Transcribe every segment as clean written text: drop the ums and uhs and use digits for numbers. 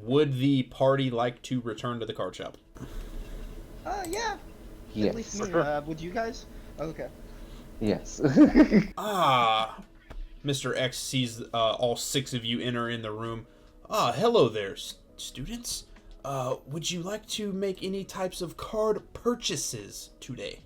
would the party like to return to the card shop? Yeah. Yes. At least me. Would you guys? Okay. Yes. Mr. X sees all 6 of you enter in the room. Hello there, students. Would you like to make any types of card purchases today?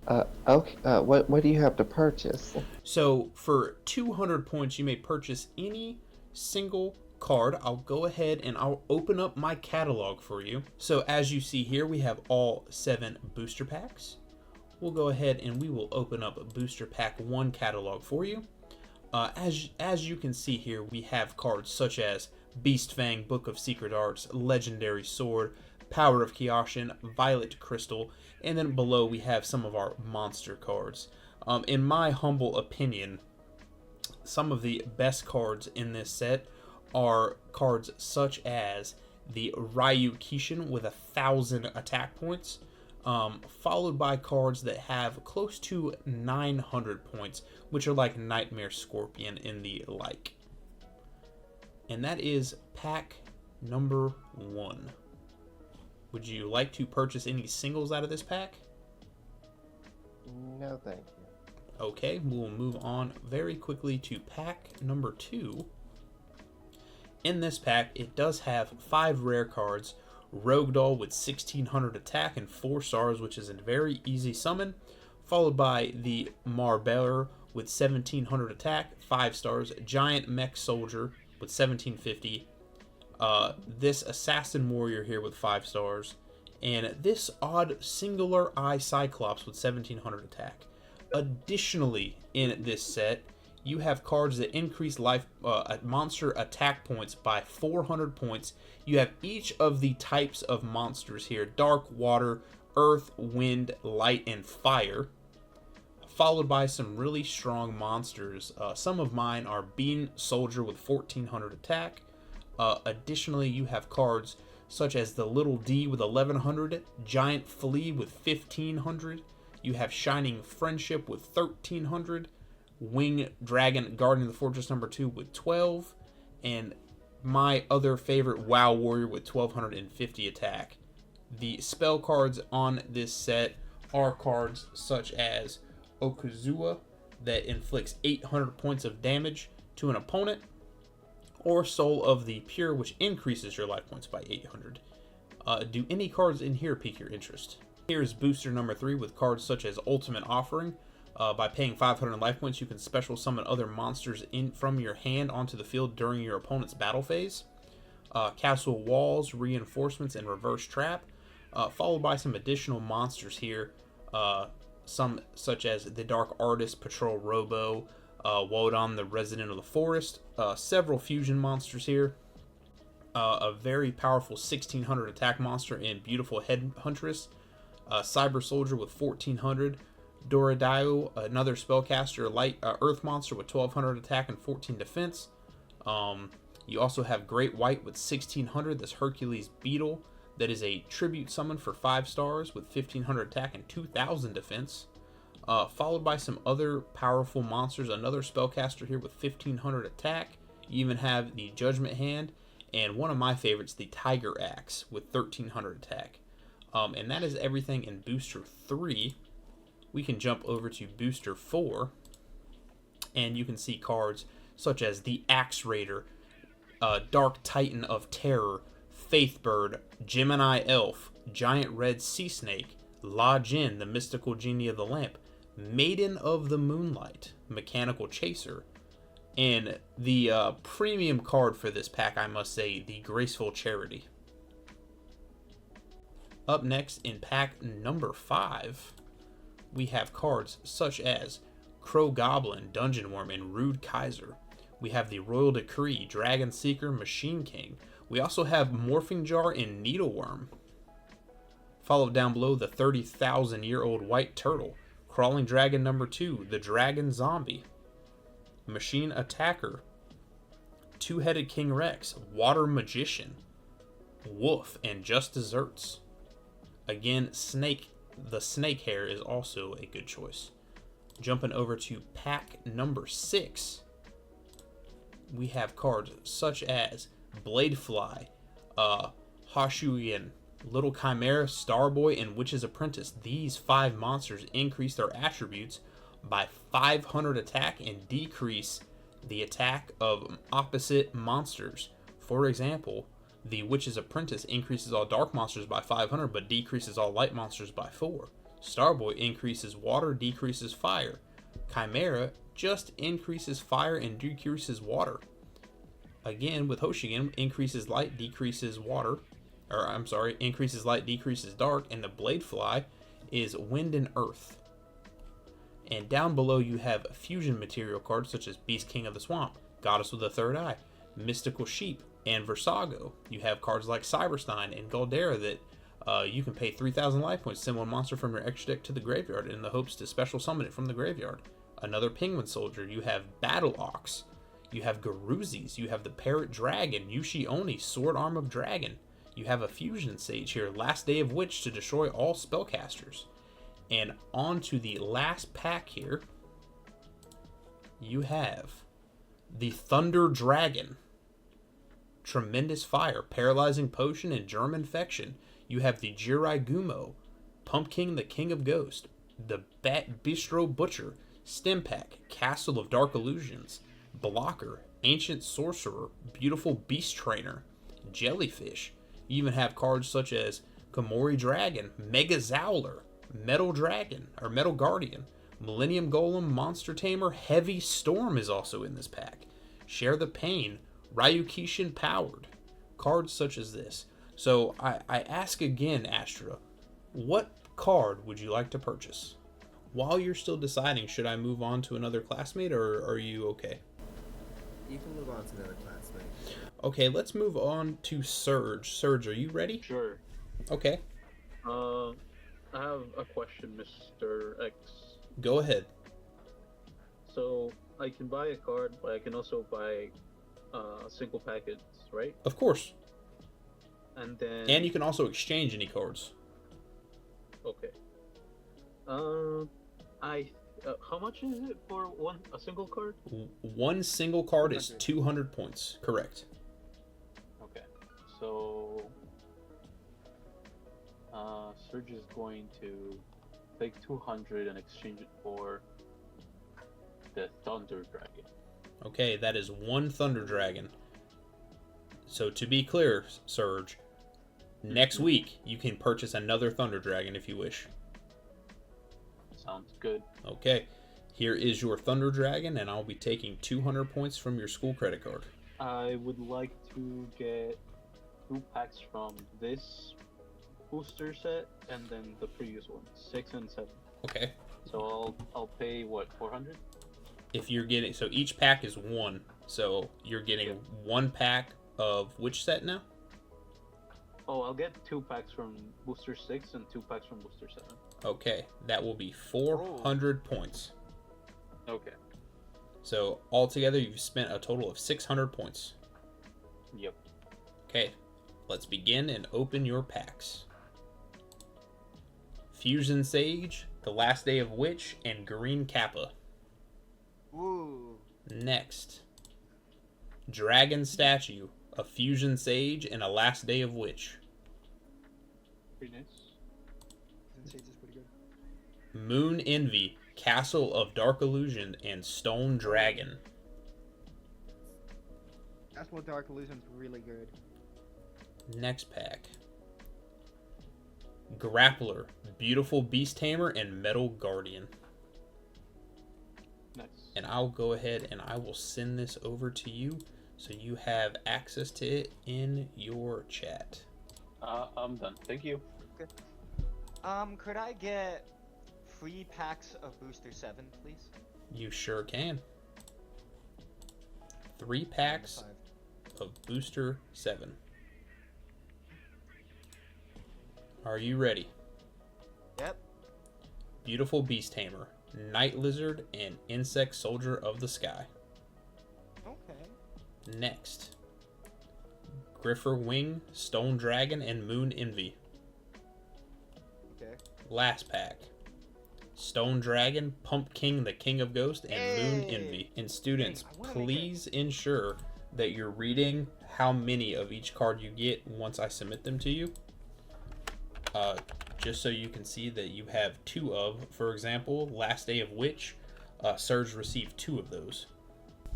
Okay. What do you have to purchase? So for 200 points, you may purchase any single card. I'll go ahead and I'll open up my catalog for you. So as you see here, we have all 7 booster packs. We'll go ahead and we will open up booster pack 1 catalog for you. As you can see here, we have cards such as Beast Fang, Book of Secret Arts, Legendary Sword, Power of Kyoshin, Violet Crystal, and then below we have some of our monster cards. In my humble opinion, some of the best cards in this set are cards such as the Ryu Kishin with 1,000 attack points, followed by cards that have close to 900 points, which are like Nightmare Scorpion and the like. And that is pack number 1. Would you like to purchase any singles out of this pack? No, thank you. Okay, we'll move on very quickly to pack number 2. In this pack, it does have 5 rare cards. Rogue Doll with 1,600 attack and 4 stars, which is a very easy summon, followed by the Marbeller with 1,700 attack, 5 stars. Giant Mech Soldier with 1,750. This Assassin Warrior here with 5 stars. And this odd Singular Eye Cyclops with 1,700 attack. Additionally, in this set, you have cards that increase monster attack points by 400 points. You have each of the types of monsters here: dark, water, earth, wind, light, and fire, followed by some really strong monsters. Some of mine are Bean Soldier with 1,400 attack. Additionally, you have cards such as the Little D with 1,100, Giant Flea with 1,500. You have Shining Friendship with 1,300. Wing Dragon Guardian of the Fortress number 2 with 12, and my other favorite WoW Warrior with 1,250 attack. The spell cards on this set are cards such as Okuzua that inflicts 800 points of damage to an opponent, or Soul of the Pure, which increases your life points by 800. Do any cards in here pique your interest? Here's booster number 3 with cards such as Ultimate Offering. By paying 500 life points, you can special summon other monsters from your hand onto the field during your opponent's battle phase. Castle Walls, Reinforcements, and Reverse Trap, followed by some additional monsters here. Some such as the Dark Artist, Patrol Robo, Wodan, the Resident of the Forest, several fusion monsters here. A very powerful 1,600 attack monster in Beautiful Head Huntress. Cyber Soldier with 1,400. Doradaio, another spellcaster, light earth monster with 1,200 attack and 14 defense. You also have Great White with 1,600, this Hercules Beetle that is a tribute summon for 5 stars with 1,500 attack and 2,000 defense. Followed by some other powerful monsters, another spellcaster here with 1,500 attack. You even have the Judgment Hand, and one of my favorites, the Tiger Axe with 1,300 attack. And that is everything in Booster 3. We can jump over to Booster 4, and you can see cards such as the Axe Raider, Dark Titan of Terror, Faithbird, Gemini Elf, Giant Red Sea Snake, La Jin, the Mystical Genie of the Lamp, Maiden of the Moonlight, Mechanical Chaser, and the premium card for this pack, I must say, the Graceful Charity. Up next in pack number 5, we have cards such as Crow Goblin, Dungeon Worm, and Rude Kaiser. We have the Royal Decree, Dragon Seeker, Machine King. We also have Morphing Jar and Needleworm. Followed down below, the 30,000-year-old White Turtle, Crawling Dragon number 2, the Dragon Zombie, Machine Attacker, Two-Headed King Rex, Water Magician, Wolf, and Just Desserts. Again, the Snake Hair is also a good choice. Jumping over to pack number 6, we have cards such as Bladefly, Hashuyan, Little Chimera, Starboy, and Witch's Apprentice. These 5 monsters increase their attributes by 500 attack and decrease the attack of opposite monsters. For example, the Witch's Apprentice increases all dark monsters by 500 but decreases all light monsters by 4. Starboy increases water, decreases fire. Chimera just increases fire and decreases water. Again, with Hoshigan, increases light, decreases water. Increases light, decreases dark. And the Bladefly is wind and earth. And down below you have fusion material cards such as Beast King of the Swamp, Goddess with a Third Eye, Mystical Sheep, and Versago. You have cards like Cyberstein and Galdera that you can pay 3,000 life points, send one monster from your extra deck to the graveyard in the hopes to special summon it from the graveyard. Another Penguin Soldier. You have Battle Ox. You have Garuzis. You have the Parrot Dragon, Yushi Oni, Sword Arm of Dragon. You have a Fusion Sage here, Last Day of Witch to destroy all spellcasters. And on to the last pack here, you have the Thunder Dragon. Tremendous Fire, Paralyzing Potion, and Germ Infection. You have the Jirai Gumo, Pumpkin the King of Ghost, the Bat Bistro Butcher, Stim Pack, Castle of Dark Illusions, Blocker, Ancient Sorcerer, Beautiful Beast Trainer, Jellyfish. You even have cards such as Komori Dragon, Mega Zowler, Metal Dragon, or Metal Guardian, Millennium Golem, Monster Tamer, Heavy Storm is also in this pack. Share the Pain, Ryukishin Powered. Cards such as this. So I ask again, Astra, what card would you like to purchase? While you're still deciding, should I move on to another classmate, or are you okay? You can move on to another classmate. Okay, let's move on to Surge. Surge, are you ready? Sure. Okay. I have a question, Mr. X. Go ahead. So, I can buy a card, but I can also buy single packets, right? Of course. And then... And you can also exchange any cards. Okay. How much is it for a single card? One single card is 200 points. Correct. Okay. So... Surge is going to take 200 and exchange it for the Thunder Dragon. Okay, that is one Thunder Dragon. So to be clear, Surge, next week you can purchase another Thunder Dragon if you wish. Sounds good. Okay, here is your Thunder Dragon, and I'll be taking 200 points from your school credit card. I would like to get 2 packs from this booster set and then the previous one, 6 and 7. Okay. So I'll pay what, 400? If you're getting, so each pack is 1, so you're getting 1 pack of which set now? Oh, I'll get 2 packs from booster 6 and 2 packs from booster 7. Okay, that will be 400 points. Okay. So altogether you've spent a total of 600 points. Yep. Okay, let's begin and open your packs. Fusion Sage, The Last Day of Witch, and Green Kappa. Ooh. Next, Dragon Statue, a Fusion Sage, and a Last Day of Witch. Pretty nice. Sage is pretty good. Moon Envy, Castle of Dark Illusion, and Stone Dragon. Castle of Dark Illusion's really good. Next pack, Grappler, Beautiful Beast Tamer, and Metal Guardian. Nice. And I'll go ahead and I will send this over to you so you have access to it in your chat. I'm done. Thank you. Okay. Could I get 3 packs of Booster 7, please? You sure can. 3 packs of Booster 7. Are you ready? Yep. Beautiful Beast Tamer, Night Lizard, and Insect Soldier of the Sky. Okay. Next, Griffer Wing, Stone Dragon, and Moon Envy. Okay. Last pack, Stone Dragon, Pump King, the King of Ghost, and Moon Hey! Envy. And students, Hey, I wanna make please ensure that you're reading how many of each card you get once I submit them to you. Just so you can see that you have 2 of, for example, Last Day of Witch. Surge received 2 of those.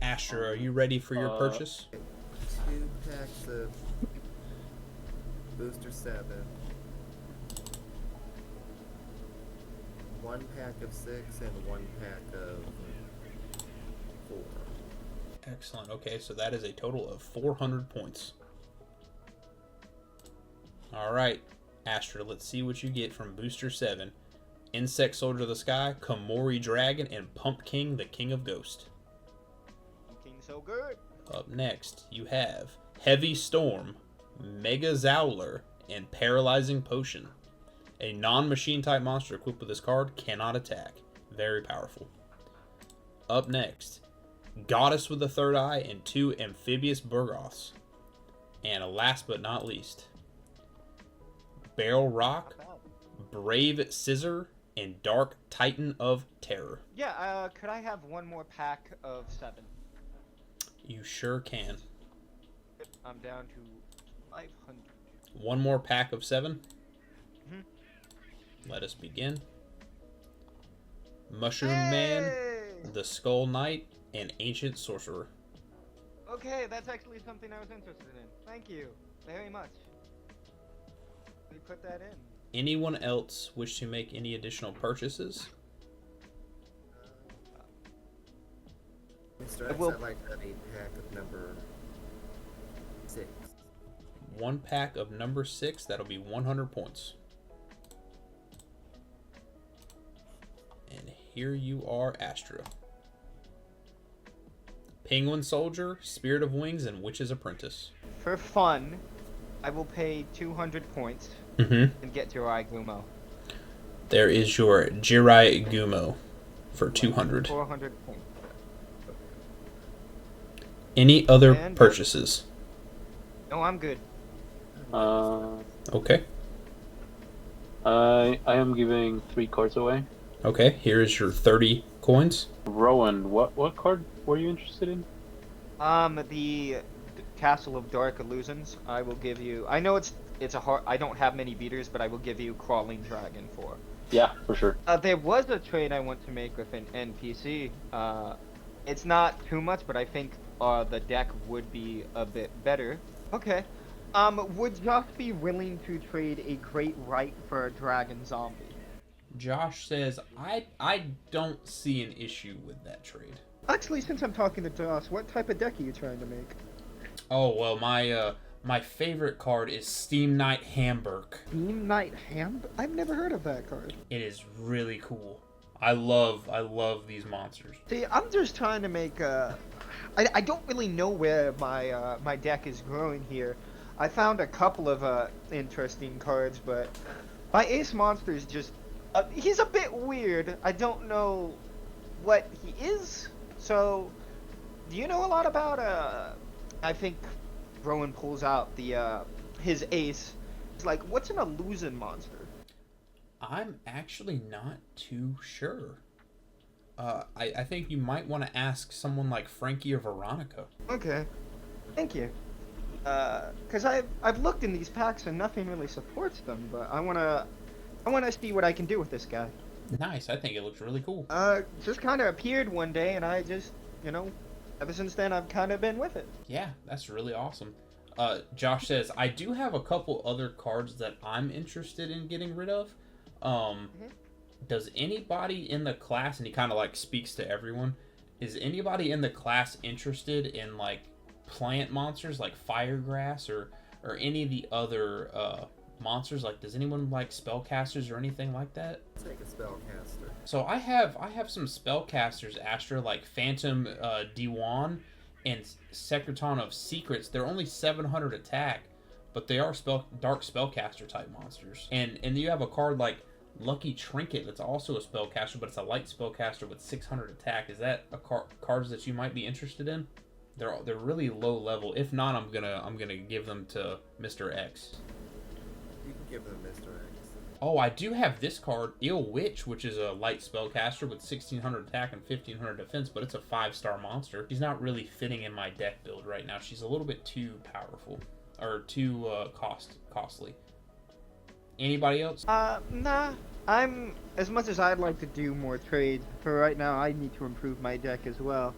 Astra, are you ready for your purchase? 2 packs of Booster 7. 1 pack of 6 and 1 pack of 4. Excellent. Okay, so that is a total of 400 points. All right, Astra, let's see what you get from Booster 7. Insect Soldier of the Sky, Komori Dragon, and Pump King, the King of Ghost. Looking so good. Up next, you have Heavy Storm, Mega Zowler, and Paralyzing Potion. A non-machine type monster equipped with this card cannot attack. Very powerful. Up next, Goddess with the Third Eye and 2 Amphibious Burgoths. And last but not least, Barrel Rock, Brave Scissor, and Dark Titan of Terror. Yeah, could I have 1 more pack of 7? You sure can. I'm down to 500. 1 more pack of 7? Mhm. Let us begin. Mushroom Man, the Skull Knight, and Ancient Sorcerer. Okay, that's actually something I was interested in. Thank you very much. We put that in. Anyone else wish to make any additional purchases? Mr. X, will- I'd like to have a pack of number 6. 1 pack of number 6, that'll be 100 points. And here you are, Astra. Penguin Soldier, Spirit of Wings, and Witch's Apprentice. For fun, I will pay 200 points and get Jirai Gumo. There is your Jirai Gumo for 200. 400 points. Any other And, purchases? No, I'm good. Okay. I am giving 3 cards away. Okay, here is your 30 coins. Rowan, what card were you interested in? The Castle of Dark Illusions. I will give you. I know it's a hard. I don't have many beaters, but I will give you Crawling Dragon for. Yeah, for sure. There was a trade I want to make with an NPC. It's not too much, but I think the deck would be a bit better. Okay. Would Josh be willing to trade a Great Right for a Dragon Zombie? Josh says, I don't see an issue with that trade. Actually, since I'm talking to Josh, what type of deck are you trying to make? Oh, well, my favorite card is Steam Knight Hamburg. Steam Knight Ham? I've never heard of that card. It is really cool. I love these monsters. See, I'm just trying to make I don't really know where my deck is growing here. I found a couple of interesting cards, but my Ace Monster is just he's a bit weird. I don't know what he is. So, do you know a lot about I think Rowan pulls out the his ace. It's like, what's an illusion monster? I'm actually not too sure. I think you might want to ask someone like Frankie or Veronica. Okay, thank you. Cause I've looked in these packs and nothing really supports them, but I wanna see what I can do with this guy. Nice, I think it looks really cool. Just kind of appeared one day, and I just, ever since then I've kind of been with it. Yeah, that's really awesome. Josh says, I do have a couple other cards that I'm interested in getting rid of. Does anybody in the class, and he kind of like speaks to everyone, is anybody in the class interested in like plant monsters like Firegrass or any of the other monsters? Like, does anyone like spellcasters or anything like that? Take a spellcaster. So I have some spellcasters, Astra, like Phantom D1 and Secreton of Secrets. They're only 700 attack, but they are dark spellcaster type monsters. And you have a card like Lucky Trinket that's also a spellcaster, but it's a light spellcaster with 600 attack. Is that a cards that you might be interested in? They're really low level. If not, I'm gonna give them to Mr. X. You can give them Mr. X. Oh, I do have this card, Ill Witch, which is a light spellcaster with 1600 attack and 1500 defense, but it's a 5-star monster. She's not really fitting in my deck build right now. She's a little bit too powerful, or too costly. Anybody else? Nah. I'm, as much as I'd like to do more trades, for right now I need to improve my deck as well.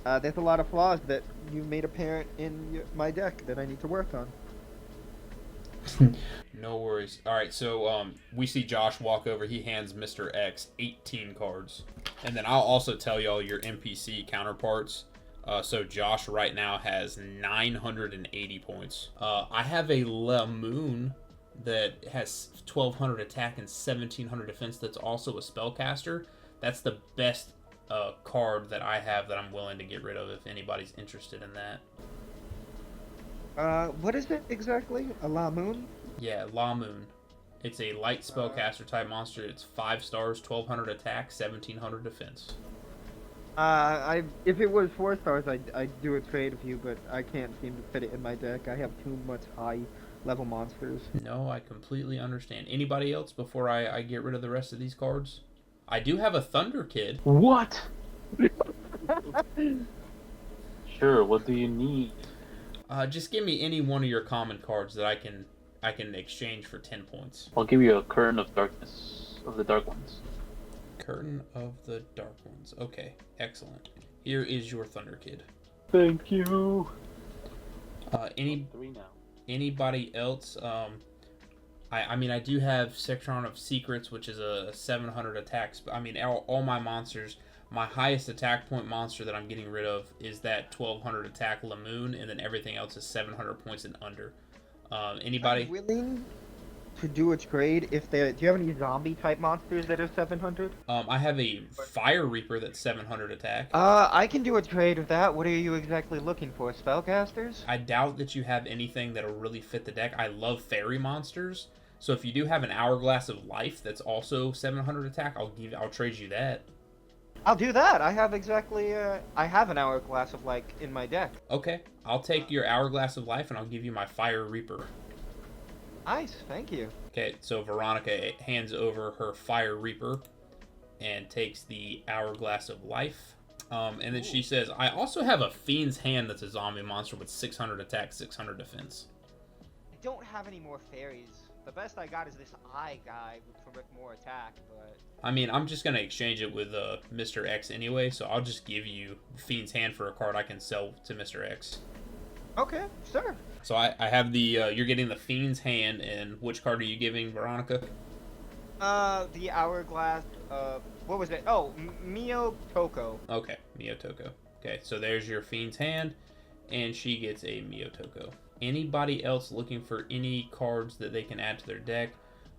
There's a lot of flaws that you made apparent in my deck that I need to work on. No worries. All right, so we see Josh walk over. He hands Mr. X 18 cards. And then I'll also tell y'all your NPC counterparts. So Josh right now has 980 points. I have a Lamoon that has 1200 attack and 1700 defense that's also a spellcaster. That's the best card that I have that I'm willing to get rid of if anybody's interested in that. What is it exactly? A Lamoon? Yeah, Lamoon. It's a light spellcaster type monster. It's 5 stars, 1200 attack, 1700 defense. If it was 4 stars, I'd do a trade with you, but I can't seem to fit it in my deck. I have too much high level monsters. No, I completely understand. Anybody else before I get rid of the rest of these cards? I do have a Thunder Kid. What? Sure, what do you need? Just give me any one of your common cards that I can exchange for 10 points. I'll give you a Curtain of Darkness of the Dark Ones. Curtain of the Dark Ones. Okay, excellent. Here is your Thunder Kid. Thank you. Any 3 now. Anybody else? I mean, I do have Sectron of Secrets, which is a 700 attacks. I mean, all my monsters, my highest attack point monster that I'm getting rid of is that 1200 attack Lamoon, and then everything else is 700 points and under. Anybody? I'm willing to do a trade if they. Do you have any zombie type monsters that are 700? I have a Fire Reaper that's 700 attack. I can do a trade with that. What are you exactly looking for? Spellcasters? I doubt that you have anything that'll really fit the deck. I love fairy monsters, so if you do have an Hourglass of Life that's also 700 attack, I'll trade you that. I'll do that. I have exactly. I have an Hourglass of Life in my deck. Okay, I'll take your Hourglass of Life and I'll give you my Fire Reaper. Nice, thank you. Okay, so Veronica hands over her Fire Reaper and takes the Hourglass of Life. And then she says, I also have a Fiend's Hand that's a zombie monster with 600 attack, 600 defense. I don't have any more fairies. The best I got is this eye guy with more attack, but... I mean, I'm just going to exchange it with Mr. X anyway, so I'll just give you Fiend's Hand for a card I can sell to Mr. X. Okay, sure. So I have the, you're getting the Fiend's Hand, and which card are you giving, Veronica? The Hourglass, what was it? Oh, Mio Toko. Okay, Mio Toko. Okay, so there's your Fiend's Hand, and she gets a Mio Toko. Anybody else looking for any cards that they can add to their deck?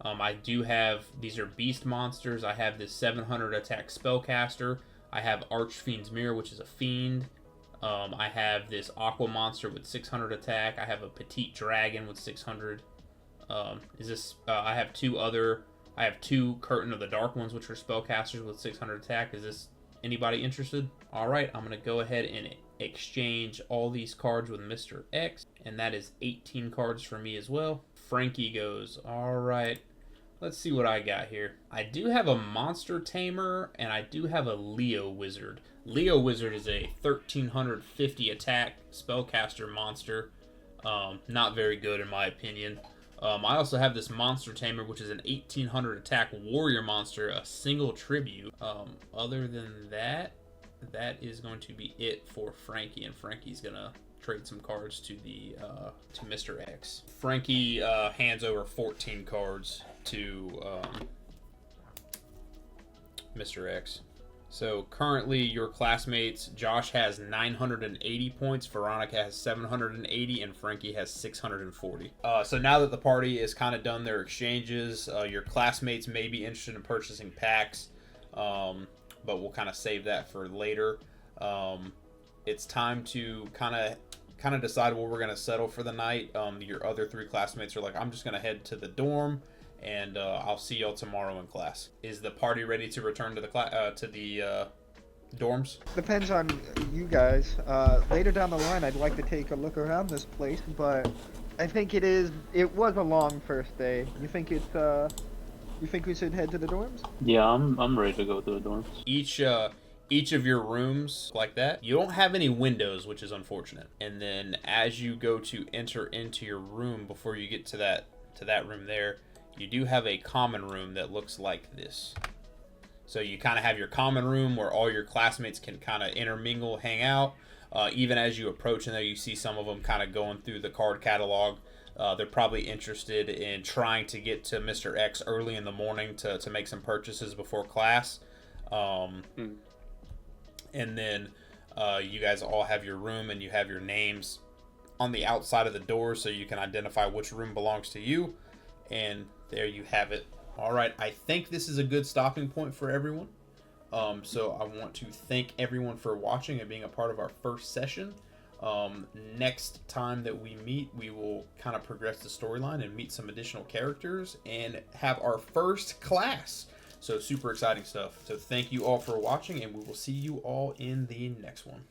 I do have, these are beast monsters. I have this 700 attack spellcaster. I have Archfiend's Mirror, which is a fiend. I have this aqua monster with 600 attack. I have a petite dragon with 600. I have two Curtain of the Dark Ones, which are spellcasters with 600 attack. Is this anybody interested? All right, I'm going to go ahead and exchange all these cards with Mr. X, and that is 18 cards for me as well. Frankie goes, all right, let's see what I got here. I do have a Monster Tamer, and I do have a Leo Wizard. Leo Wizard is a 1350 attack spellcaster monster. Not very good in my opinion. I also have this Monster Tamer, which is an 1800 attack warrior monster, a single tribute. Other than that, that is going to be it for Frankie, and Frankie's gonna trade some cards to to Mr. X. Frankie hands over 14 cards to Mr. X. So currently your classmates, Josh has 980 points, Veronica has 780, and Frankie has 640. So now that the party is kind of done their exchanges, your classmates may be interested in purchasing packs, but we'll kind of save that for later. It's time to kind of decide where we're going to settle for the night. Your other 3 classmates are like, I'm just going to head to the dorm, and I'll see y'all tomorrow in class. Is the party ready to return to the dorms? Depends on you guys. Later down the line, I'd like to take a look around this place, but I think it was a long first day. You think it's You think we should head to the dorms? Yeah, I'm ready to go to the dorms. Each of your rooms like that, you don't have any windows, which is unfortunate. And then as you go to enter into your room, before you get to that room there, you do have a common room that looks like this. So you kind of have your common room where all your classmates can kind of intermingle, hang out. Even as you approach in there, you see some of them kind of going through the card catalog. They're probably interested in trying to get to Mr. X early in the morning to make some purchases before class. And then you guys all have your room and you have your names on the outside of the door so you can identify which room belongs to you. And there you have it. All right, I think this is a good stopping point for everyone. So I want to thank everyone for watching and being a part of our first session. Next time that we meet, we will kind of progress the storyline and meet some additional characters and have our first class. So super exciting stuff. So thank you all for watching, and we will see you all in the next one.